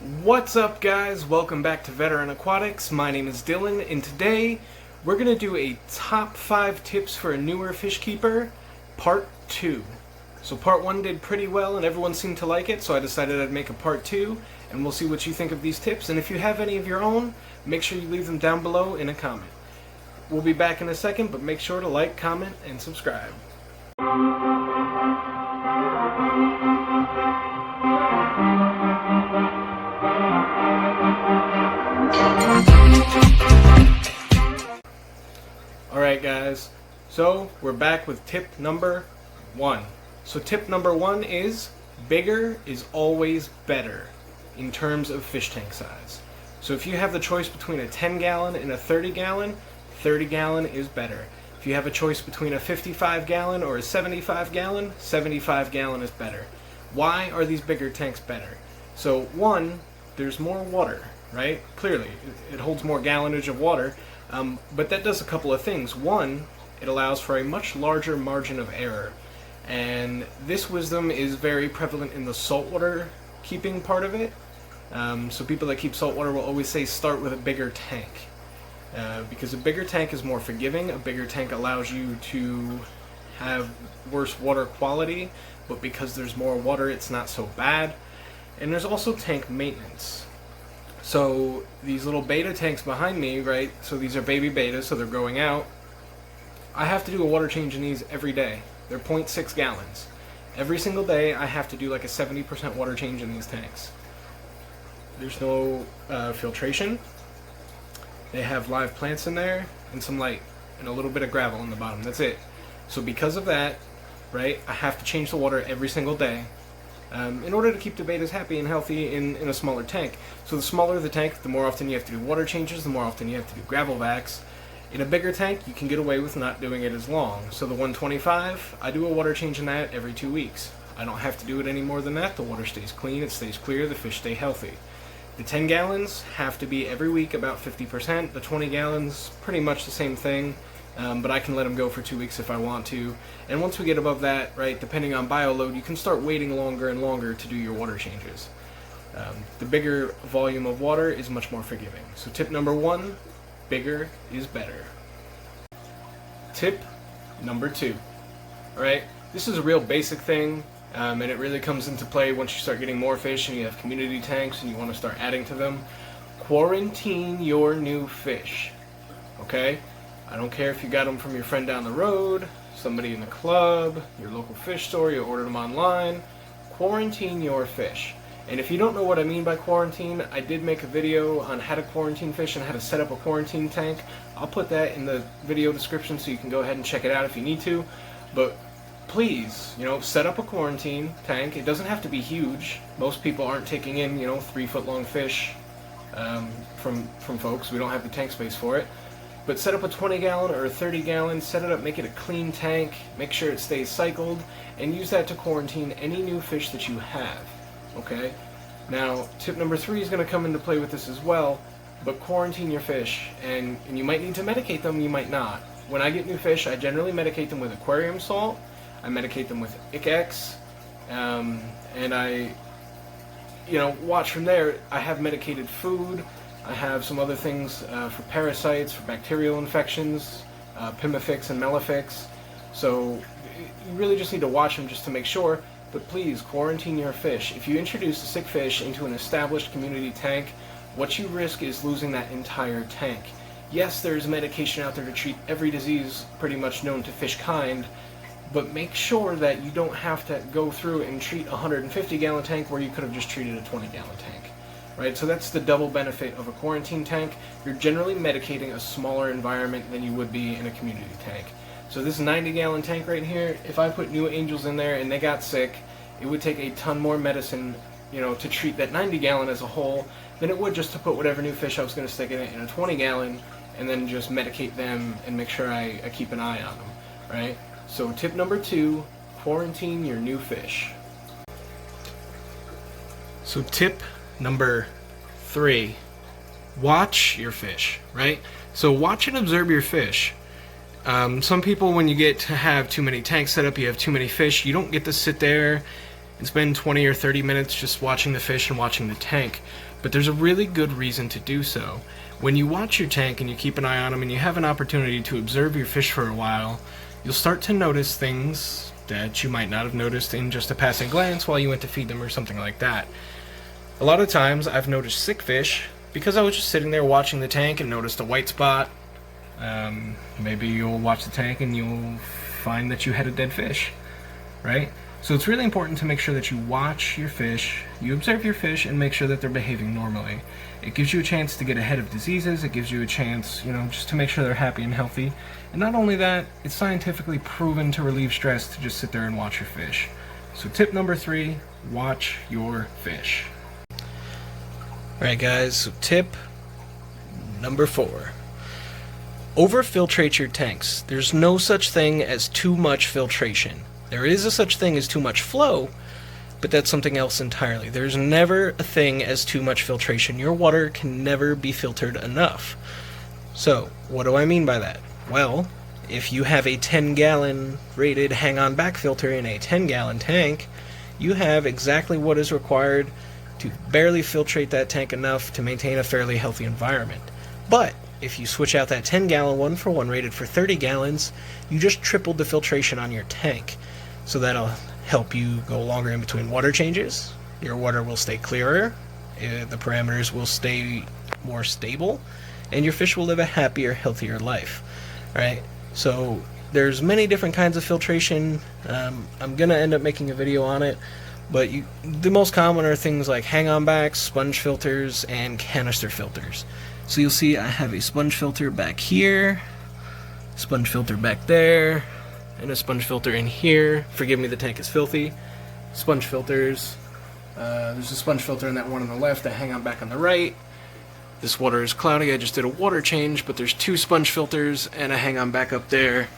What's up, guys? Welcome back to Veteran Aquatics. My name is Dylan, and today we're going to do a top 5 tips for a newer fish keeper, part 2. So part 1 did pretty well and everyone seemed to like it, so I decided I'd make a part 2, and we'll see what you think of these tips. And if you have any of your own, make sure you leave them down below in a comment. We'll be back in a second, but make sure to like, comment, and subscribe. Alright guys, so we're back with tip number 1. So tip number 1 is, bigger is always better in terms of fish tank size. So if you have the choice between a 10 gallon and a 30 gallon, 30 gallon is better. If you have a choice between a 55 gallon or a 75 gallon, 75 gallon is better. Why are these bigger tanks better? So one, there's more water, right? Clearly, it holds more gallonage of water. But that does a couple of things. One, it allows for a much larger margin of error. And this wisdom is very prevalent in the saltwater keeping part of it. So people that keep saltwater will always say start with a bigger tank. Because a bigger tank is more forgiving. A bigger tank allows you to have worse water quality, but because there's more water, it's not so bad. And there's also tank maintenance. So these little beta tanks behind me, right, so these are baby betas, so they're growing out. I have to do a water change in these every day. They're 0.6 gallons. Every single day I have to do like a 70% water change in these tanks. There's no filtration. They have live plants in there and some light and a little bit of gravel on the bottom. That's it. So because of that, right, I have to change the water every single day. In order to keep the betas happy and healthy in a smaller tank. So the smaller the tank, the more often you have to do water changes, the more often you have to do gravel vacs. In a bigger tank, you can get away with not doing it as long. So the 125, I do a water change in that every 2 weeks. I don't have to do it any more than that. The water stays clean, it stays clear, the fish stay healthy. The 10 gallons have to be every week about 50%. The 20 gallons, pretty much the same thing. But I can let them go for 2 weeks if I want to. And once we get above that, right, depending on bioload, you can start waiting longer and longer to do your water changes. The bigger volume of water is much more forgiving. So tip number 1, bigger is better. Tip number 2. Alright, this is a real basic thing, and it really comes into play once you start getting more fish and you have community tanks and you want to start adding to them. Quarantine your new fish. Okay? I don't care if you got them from your friend down the road, somebody in the club, your local fish store, you ordered them online. Quarantine your fish. And if you don't know what I mean by quarantine, I did make a video on how to quarantine fish and how to set up a quarantine tank. I'll put that in the video description so you can go ahead and check it out if you need to. But please, set up a quarantine tank. It doesn't have to be huge. Most people aren't taking in, 3-foot long fish from folks. We don't have the tank space for it. But set up a 20 gallon or a 30 gallon, set it up, make it a clean tank, make sure it stays cycled, and use that to quarantine any new fish that you have, okay? Now, tip number 3 is going to come into play with this as well, but quarantine your fish, and you might need to medicate them, you might not. When I get new fish, I generally medicate them with aquarium salt, I medicate them with ICX, and I, watch from there. I have medicated food. I have some other things for parasites, for bacterial infections, Pimifix and Melifix. So you really just need to watch them just to make sure. But please, quarantine your fish. If you introduce a sick fish into an established community tank, what you risk is losing that entire tank. Yes, there's medication out there to treat every disease pretty much known to fish kind, but make sure that you don't have to go through and treat a 150 gallon tank where you could have just treated a 20 gallon tank. Right, so that's the double benefit of a quarantine tank. You're generally medicating a smaller environment than you would be in a community tank. So this 90 gallon tank right here, if I put new angels in there and they got sick, it would take a ton more medicine, to treat that 90 gallon as a whole than it would just to put whatever new fish I was going to stick in it in a 20 gallon and then just medicate them and make sure I keep an eye on them. Right? So tip number 2, quarantine your new fish. So tip number 3, watch your fish, right? So watch and observe your fish. Some people, when you get to have too many tanks set up, you have too many fish, you don't get to sit there and spend 20 or 30 minutes just watching the fish and watching the tank. But there's a really good reason to do so. When you watch your tank and you keep an eye on them and you have an opportunity to observe your fish for a while, you'll start to notice things that you might not have noticed in just a passing glance while you went to feed them or something like that. A lot of times I've noticed sick fish because I was just sitting there watching the tank and noticed a white spot. Maybe you'll watch the tank and you'll find that you had a dead fish, right? So it's really important to make sure that you watch your fish, you observe your fish, and make sure that they're behaving normally. It gives you a chance to get ahead of diseases, it gives you a chance, just to make sure they're happy and healthy. And not only that, it's scientifically proven to relieve stress to just sit there and watch your fish. So tip number 3, watch your fish. Alright guys, so tip number 4. Over-filtrate your tanks. There's no such thing as too much filtration. There is a such thing as too much flow, but that's something else entirely. There's never a thing as too much filtration. Your water can never be filtered enough. So, what do I mean by that? Well, if you have a 10-gallon rated hang-on back filter in a 10-gallon tank, you have exactly what is required to barely filtrate that tank enough to maintain a fairly healthy environment. But if you switch out that 10-gallon one for one rated for 30 gallons, you just tripled the filtration on your tank. So that'll help you go longer in between water changes. Your water will stay clearer, the parameters will stay more stable, and your fish will live a happier, healthier life. Alright, so there's many different kinds of filtration. I'm going to end up making a video on it, but the most common are things like hang-on backs, sponge filters, and canister filters. So you'll see I have a sponge filter back here, sponge filter back there, and a sponge filter in here. Forgive me, the tank is filthy. Sponge filters. There's a sponge filter in that one on the left, a hang-on back on the right. This water is cloudy, I just did a water change, but there's 2 sponge filters and a hang-on back up there.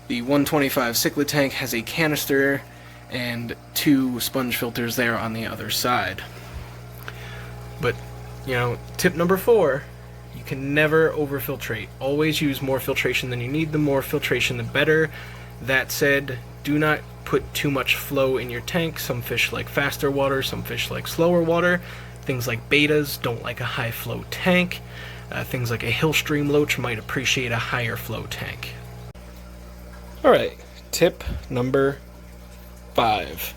The 125 cichlid tank has a canister and 2 sponge filters there on the other side. But, tip number 4, you can never overfiltrate. Always use more filtration than you need. The more filtration, the better. That said, do not put too much flow in your tank. Some fish like faster water, some fish like slower water. Things like betas don't like a high flow tank. Things like a hill stream loach might appreciate a higher flow tank. Alright, tip number 5.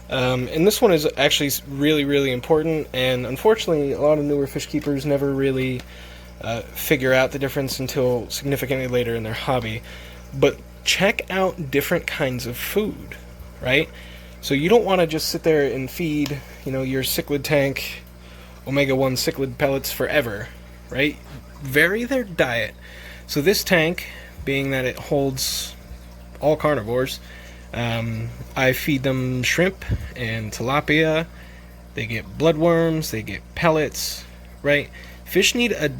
And this one is actually really, really important, and unfortunately a lot of newer fish keepers never really figure out the difference until significantly later in their hobby. But check out different kinds of food, right? So you don't want to just sit there and feed, your cichlid tank omega-1 cichlid pellets forever, right? Vary their diet. So this tank, being that it holds all carnivores, I feed them shrimp and tilapia. They get bloodworms, they get pellets, right? Fish need a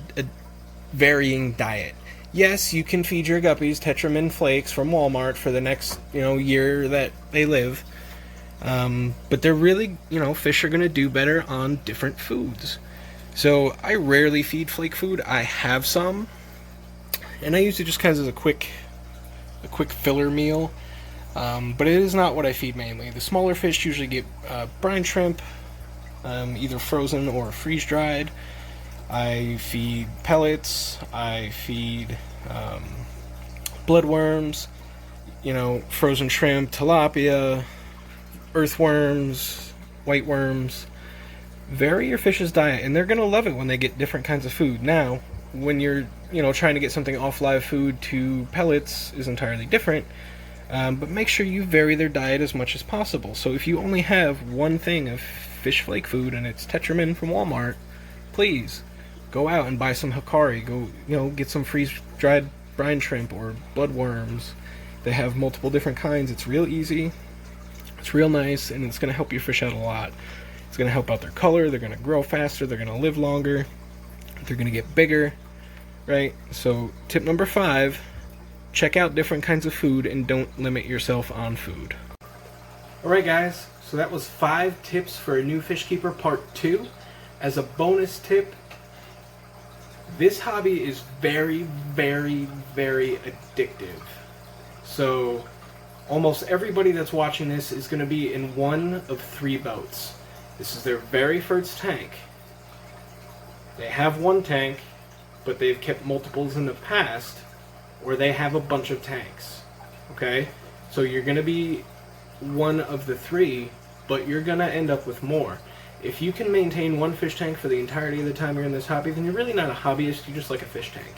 varying diet. Yes, you can feed your guppies Tetramin flakes from Walmart for the next, year that they live. But they're really, fish are going to do better on different foods. So I rarely feed flake food. I have some, and I use it just kind of as a quick filler meal. But it is not what I feed mainly. The smaller fish usually get brine shrimp, either frozen or freeze-dried. I feed pellets, I feed bloodworms, frozen shrimp, tilapia, earthworms, white worms. Vary your fish's diet, and they're going to love it when they get different kinds of food. Now, when you're, trying to get something off live food to pellets is entirely different, but make sure you vary their diet as much as possible. So if you only have one thing of fish flake food and it's Tetramin from Walmart, please go out and buy some Hikari. Go, get some freeze-dried brine shrimp or bloodworms. They have multiple different kinds. It's real easy, it's real nice, and it's going to help your fish out a lot. It's going to help out their color, they're going to grow faster, they're going to live longer, they're going to get bigger, right? So tip number 5, check out different kinds of food and don't limit yourself on food. Alright guys, so that was 5 tips for a new fish keeper part 2. As a bonus tip, this hobby is very, very, very addictive. So almost everybody that's watching this is going to be in one of 3 boats. This is their very first tank. They have one tank, but they've kept multiples in the past, or they have a bunch of tanks. Okay? So you're going to be one of the 3, but you're going to end up with more. If you can maintain one fish tank for the entirety of the time you're in this hobby, then you're really not a hobbyist, you're just like a fish tank.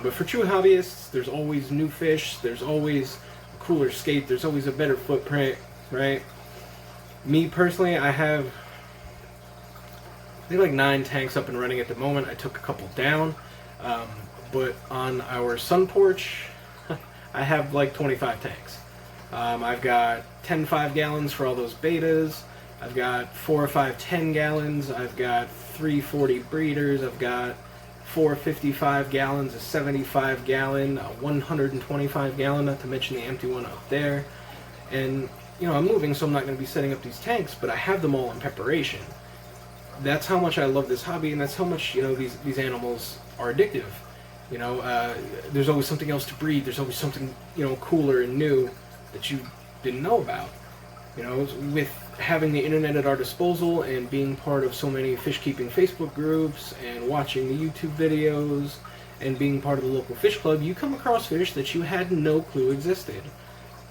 But for true hobbyists, there's always new fish, there's always a cooler skate, there's always a better footprint, right? Me personally, I have like 9 tanks up and running at the moment. I took a couple down, but on our sun porch, I have like 25 tanks. I've got 10 5-gallons for all those betas. I've got 4 or 5 10-gallons. I've got 3 40 breeders. I've got 4 55-gallons, a 75-gallon, a 125-gallon, not to mention the empty one up there. And, you know, I'm moving, so I'm not going to be setting up these tanks, but I have them all in preparation. That's how much I love this hobby, and that's how much, you know, these animals are addictive. You know, there's always something else to breed. There's always something, you know, cooler and new that you didn't know about. You know, with having the internet at our disposal and being part of so many fish keeping Facebook groups and watching the YouTube videos and being part of the local fish club, you come across fish that you had no clue existed,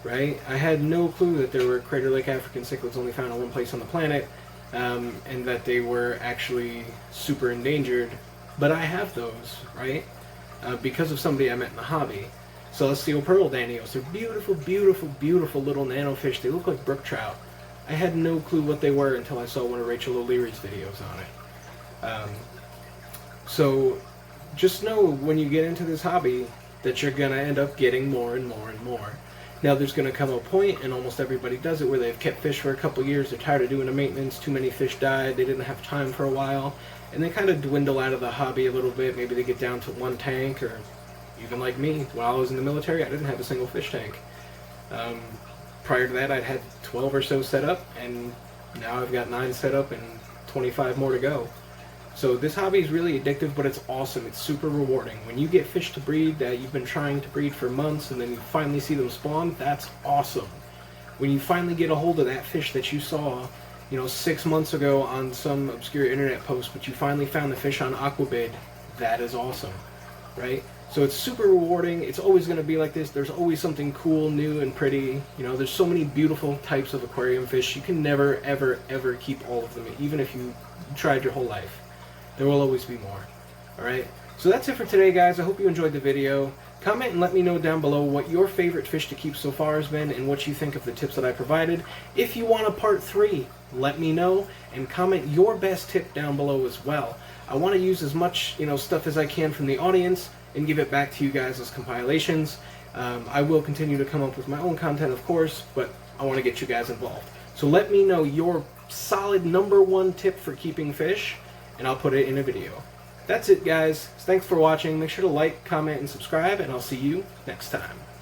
right? I had no clue that there were Crater Lake African cichlids only found in one place on the planet, and that they were actually super endangered, but I have those, right? Because of somebody I met in the hobby. Celestial pearl danios. They're beautiful, beautiful, beautiful little nanofish. They look like brook trout. I had no clue what they were until I saw one of Rachel O'Leary's videos on it. So just know when you get into this hobby that you're going to end up getting more and more and more. Now there's going to come a point, and almost everybody does it, where they've kept fish for a couple years, they're tired of doing the maintenance, too many fish died, they didn't have time for a while, and they kind of dwindle out of the hobby a little bit. Maybe they get down to 1 tank, or even like me, while I was in the military, I didn't have a single fish tank. Prior to that, I'd had 12 or so set up, and now I've got 9 set up and 25 more to go. So this hobby is really addictive, but it's awesome. It's super rewarding. When you get fish to breed that you've been trying to breed for months, and then you finally see them spawn, that's awesome. When you finally get a hold of that fish that you saw, you know, 6 months ago on some obscure internet post, but you finally found the fish on Aquabid, that is awesome, right? So it's super rewarding. It's always going to be like this. There's always something cool, new, and pretty. You know, there's so many beautiful types of aquarium fish. You can never, ever, ever keep all of them, even if you tried your whole life. There will always be more. Alright? So that's it for today, guys. I hope you enjoyed the video. Comment and let me know down below what your favorite fish to keep so far has been and what you think of the tips that I provided. If you want a part 3, let me know, and comment your best tip down below as well. I want to use as much, you know, stuff as I can from the audience and give it back to you guys as compilations. I will continue to come up with my own content, of course, but I want to get you guys involved. So let me know your solid #1 tip for keeping fish, and I'll put it in a video. That's it, guys. Thanks for watching. Make sure to like, comment, and subscribe, and I'll see you next time.